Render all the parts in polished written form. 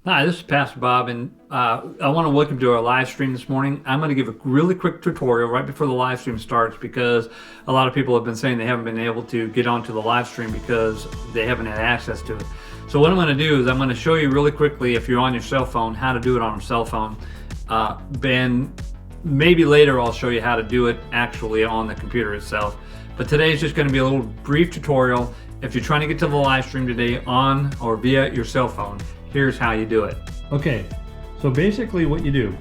Hi, this is Pastor Bob, and I want to welcome to our live stream this morning. I'm going to give a really quick tutorial right before the live stream starts because a lot of people have been saying they haven't been able to get onto the live stream because they haven't had access to it. So what I'm going to do is I'm going to show you really quickly, if you're on your cell phone, how to do it on a cell phone. Then maybe later I'll show you how to do it actually on the computer itself. But today is just going to be a little brief tutorial. If you're trying to get to the live stream today on or via your cell phone, here's how you do it. Okay, so basically what you do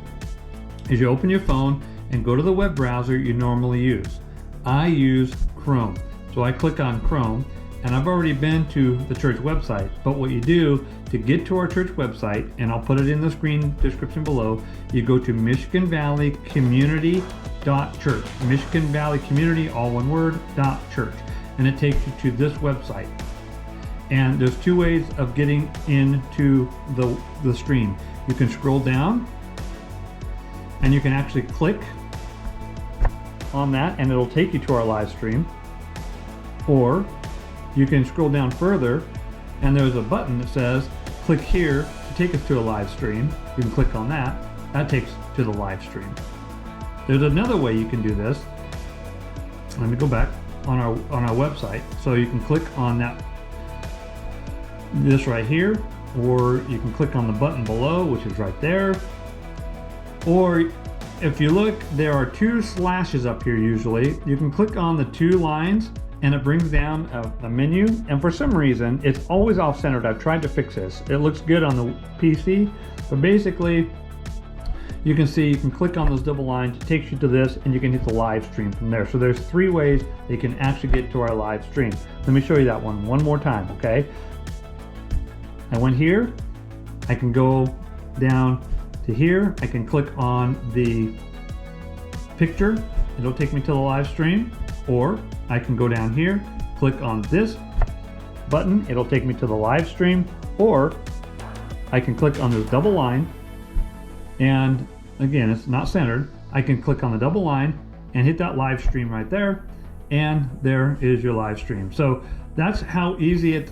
is you open your phone and go to the web browser you normally use. I use Chrome. So I click on Chrome, and I've already been to the church website. But what you do to get to our church website, and I'll put it in the screen description below, you go to Michigan Valley Community.church. Michigan Valley Community, all one word, .church. And it takes you to this website. And there's two ways of getting into the stream. You can scroll down and you can actually click on that and it'll take you to our live stream. Or you can scroll down further and there's a button that says click here to take us to a live stream. You can click on that. That takes to the live stream. There's another way you can do this. Let me go back on our website. So you can click on this right here, or you can click on the button below, which is right there. Or if you look, there are two slashes up here usually. You can click on the two lines and it brings down a menu, and for some reason it's always off-centered. I've tried to fix this. It looks good on the PC, but basically you can see you can click on those double lines. It takes you to this and you can hit the live stream from there. So there's three ways that you can actually get to our live stream. Let me show you that one more time, okay? I went here, I can go down to here, I can click on the picture, it'll take me to the live stream, or I can go down here, click on this button, it'll take me to the live stream, or I can click on this double line, and again, it's not centered. I can click on the double line and hit that live stream right there, and there is your live stream. So that's how easy it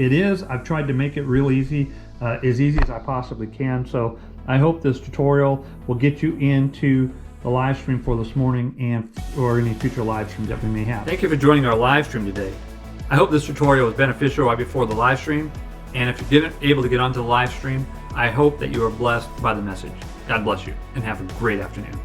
is. I've tried to make it real easy, as easy as I possibly can. So I hope this tutorial will get you into the live stream for this morning and or any future live streams that we may have. Thank you for joining our live stream today. I hope this tutorial was beneficial right before the live stream. And if you didn't able to get onto the live stream, I hope that you are blessed by the message. God bless you and have a great afternoon.